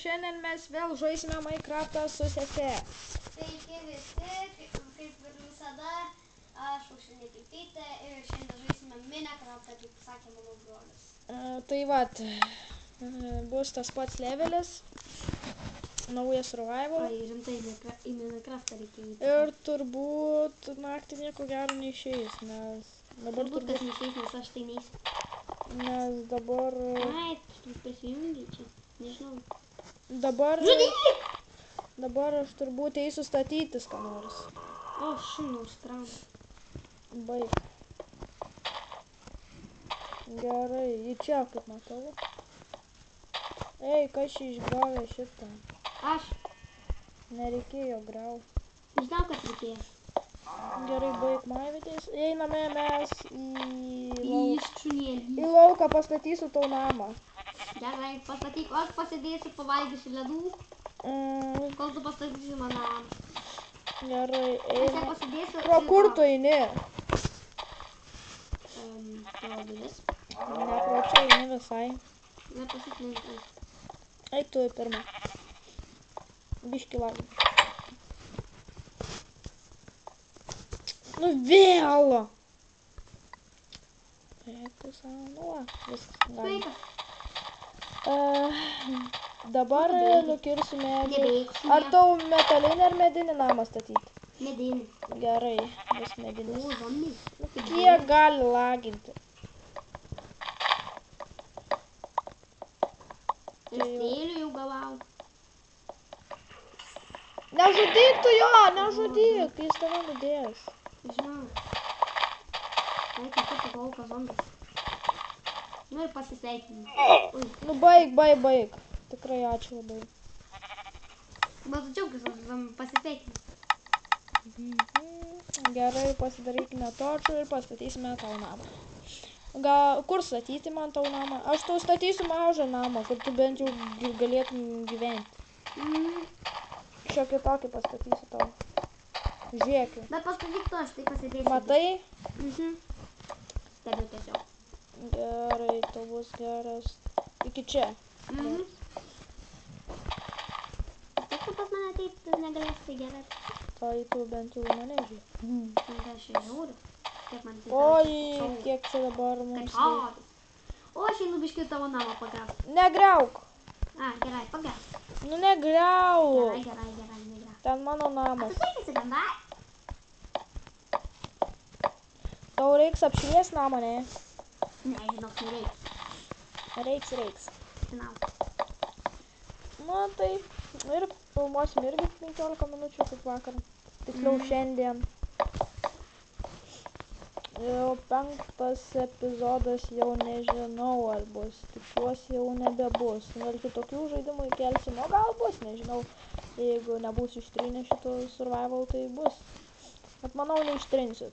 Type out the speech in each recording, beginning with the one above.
šiandien mes vėl žaisime Minecraftą su sese. Sveiki visi, kaip ir visada, aš Aušrinė Piltytė ir šiandien žaisime Minecraftą, kaip sakė mano brolis. Tai vat, bus tas pats levelis, naujas survival. Ai, rimtai, į Minecraftą reikia įti. Ir turbūt naktį nieko gero neišeis, nes dabar Turbūt, kad neišeis, nes aš tai neįsiu. Nes dabar... Ai, tu prisijungi čia, nežinau. Dabar... Žudyk! Dabar aš turbūt eisiu statytis, ką nors. O, šunų užkrauna. Baig. Gerai, į čia, kaip matau. Ei, kas čia išgravė šitą? Aš. Nereikėjo grauti. Žinau, kad reikės. Gerai, baig maivytis. Einame mes į Šunėlį. lauką, pastatysiu tau namą. Gerai, pastatyk, o aš pasidėsiu, pavalgysiu ledų, kol tu pastatysi mano namą. Gerai, Aš ją eina. pasidėsiu. Pro kur tu eini? Pro duris. Ne, pro čia eini visai. Nepasitlinkai. Eik tu pirmą. Biški lagai. Nu vėl! Eik tu savo, nu va, viskas. Galim. Sveikas. Dabar Nu, tu nukirsiu medį. Nebeik, Ar tau metalinį ar medinį namą statyti? Medinį. Gerai, bus medinis. O, zombiai. Nu, kiek gali laginti? Stėlių jau galau. Nežudyk tu jo, nežudyk, jis tave nudės. Žinau. Tai kaip tu pakolka zombis. Nu ir pasisveikinu. Ui. Nu baig. Tikrai ačiū labai. Bet tu džiaugis, aš pasisveikinu. Gerai, pasidarykime torčių ir pastatysime tau namą. Kur statyti man tau namą? Aš tau statysiu mažą namą, kad tu bent jau galėtum gyventi. Šiokį tokį pastatysiu tau. Žiūrėk. Bet pastatyk tu, aš tai pasidėsiu. Matai? Stebiu tiesiog. Gerai, tau bus geras. Iki čia. Tik tu pas mane ateit, tu negalėsi tai gerai. Tai tu bent jau mane žiūrėk. Tai aš žiūriu. Kiek man tai Oi, kiek čia dabar mums... Kaip šaudis. O aš einu biškį tavo namą pagriauti. Negriauk. A, gerai, pagriauti. Nu negriauk. Gerai, negriauti. Ten mano namas. Atsisveikisi bendrai. Tau reiks apšvies namą, ne? Ne, žinok, nereiks. Reiks. Žinau. Nu tai ir filmuosim irgi 15 minučių kaip vakar. Tiksliau šiandien. Jau 5 epizodas jau nežinau ar bus. Tikiuosi jau nebebus. Gal kitokių žaidimų įkelsim, o gal bus, nežinau. Jeigu nebus ištrinę šito survival, tai bus. Bet manau neištrinsiu.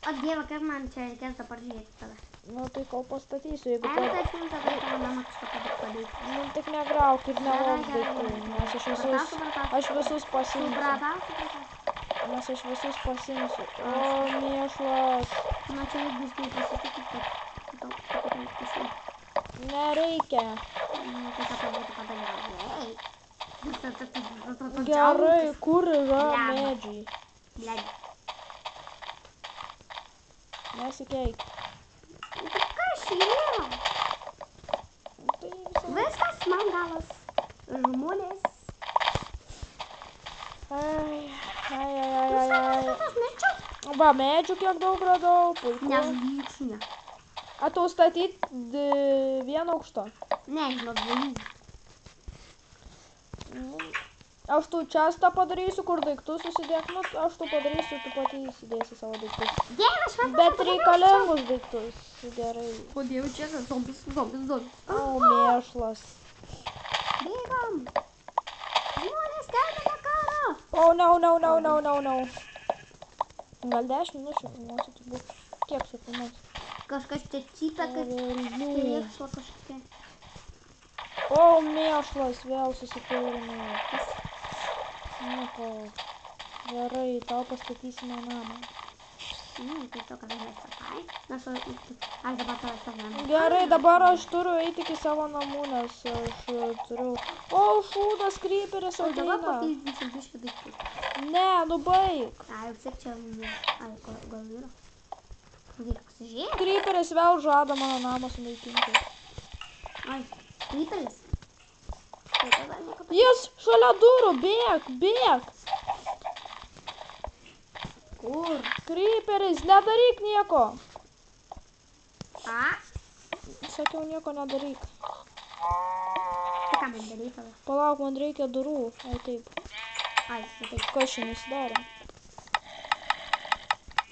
O dieve, kaip man čia reikės dabar žiūrėti tada. Nu tai kol pastatysiu, jeigu Ai, tai aš jums tada tavo namą kažką padaryti. Nu tik negrauk ir nevok daiktų, nes aš visus pasiimsiu. Supratau. Nes aš visus pasiimsiu. O, mėšlas. Na čia jeigu jūs nepasitikit, kad tau pasiimti. Nereikia. Tai ką tau būtų padaryti. Gerai, kur yra medžiai? Bledi. Nesikeik. Kas yra? Tai visą... Viskas man galas. Žmonės. Ai. Tas medžių. Va, medžių kiek daug radau, puiku. Nežudyk šunę. A tau statyt vieną aukštą? Ne, žinok, dviejų. Aš tu čestą padarysiu, kur daiktus susidėk, nu, aš tu padarysiu, tu pati įsidėsi savo daiktus. Dievas, šventas. Bet reikalingus daiktus. Gerai. O dieve, čia zombis. O, mėšlas. Bėgam. Žmonės, skelbėme karą. O, no. Gal 10 minučių filmuosiu, turbūt. Kiek čia filmuosiu? Kažkas čia cypia, kad priekšlo kažkokia. O, mėšlas, vėl susipilnė. Nu, ko. Gerai, tau pastatysime namą. Tai to, kad aš sakai. Aš dabar tavęs savame. Gerai, dabar aš turiu eiti iki savo namų, nes aš turiu... O, šūdas, kryperis O dabar ateina. papildysim biškį daiktus. Ne, nu baig. Ai, vis tiek čia... Ai, gal yra? Vyra, pasižiūrėk. Kryperis vėl žada mano namą sunaikinti. Ai, kryperis. Jis šalia durų, bėk. Kur? Kryperis, nedaryk nieko. A? Sakiau, nieko nedaryk. Tai ką man daryti tada? Palauk, man reikia durų. Ai, taip. Ai, taip. Kas čia nesidaro?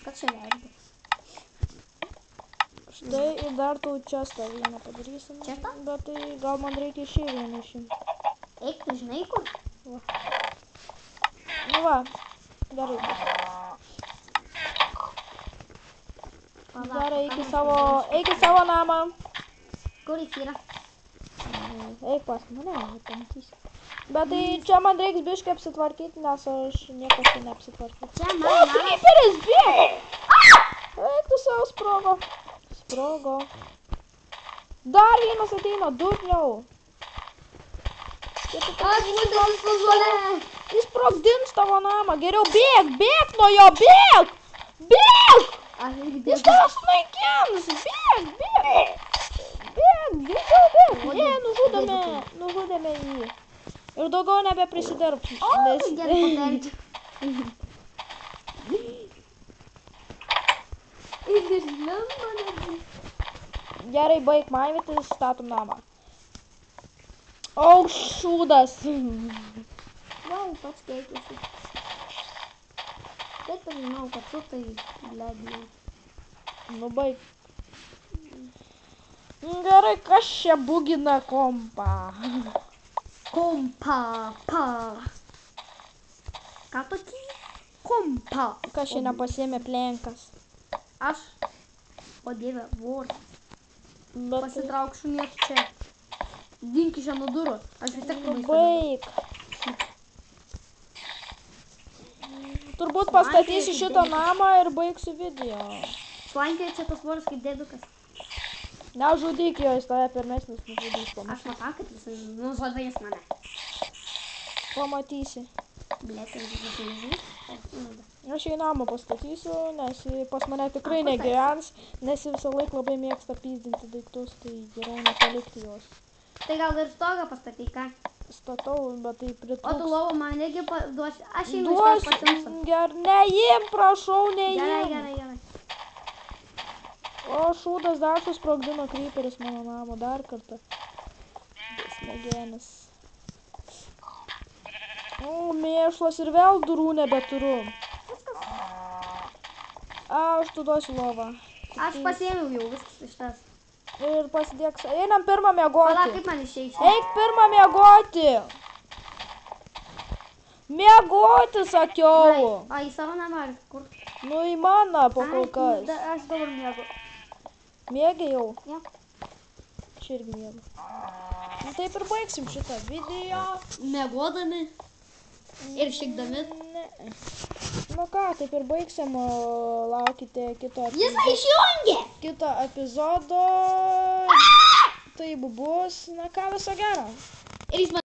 Kas čia leidai? Štai ir dar tau čestą vieną padarysim. Čestą? Bet tai gal man reikia šį vieną išimti. Eik, tu žinai kur? Va. Nu va, gerai bus. Gerai, eik į savo namą. Kur jis yra? Eik pas mane, pamatysi. Bet tai čia man reiks biškai apsitvarkyti, nes aš nieko čia neapsitvarkyti. Čia O, man... kryperis, bėg! Eik tu savo sprogo. Dar vienas ateina, durniau. Aš būtent su žolė. Jis sprogdins tavo namą. Geriau bėk nuo jo, bėg! Aš irgi Jis dėkui. tave sunaikins, bėg! Ne, nužudėme jį. Ir daugiau nebeprisidirbs. O, gerai padaryti. Ir išlimba netgi. Gerai, baig maivytis, statom namą. O, šūdas. Vau, pats keitėsi. Taip ir žinau, kad tu tai bledinai. Nu, baig. Gerai, kas čia bugina kompą? Kompa, pa. Ką tokį? Kompa. Kas čia nepasiėmė plenkas? Aš. O dieve, voras. Bet Pasitrauk šuniek čia. Dink iš nuo durų. Aš vis tiek nu, labai baig. Turbūt pastatysiu šitą namą ir baigsiu video. Slankioja čia tas voras kaip dėdukas. Nežudyk jo, jis tave pirmesnis nužudys. Aš matau, kad jis nužudys mane. Pamatysi. Blėtai, jis nužudys. Aš į namą pastatysiu, nes pas mane tikrai negyvens, nes jis visą laiką labai mėgsta pyzdinti daiktus, tai geriau nepalikti jos. Tai gal ir stogą pastatyk, ką? Statau, bet tai O tu pritrūks. lovą man negi duosi. Aš einu iš tas pasimsiu. Neim, prašau, neim. Gerai. O, šūdas dar susprogdino kryperis mano namo dar kartą. Smegenis. O, mėšlas ir vėl durų nebeturiu. Aš tu duosiu lovą. Aš pasiėmiau jau viskas iš tas. Ir pasidėk. Einam pirmą miegoti. Pala, kaip man išeiti? Eik pirmą miegoti. Miegoti, sakiau. O į savo namą ar kur? Nu, į mano po kol kas. Aš dabar miegu. Mėgi jau? Jo. Čia irgi mėgu. Nu, taip ir baigsim šitą video. Miegodami ir šikdami. Ne. Nu ką, taip ir baigsim. Laukite kito Išjungė! kito epizodo. Taip bus. Na ką, viso gero. Ir jis man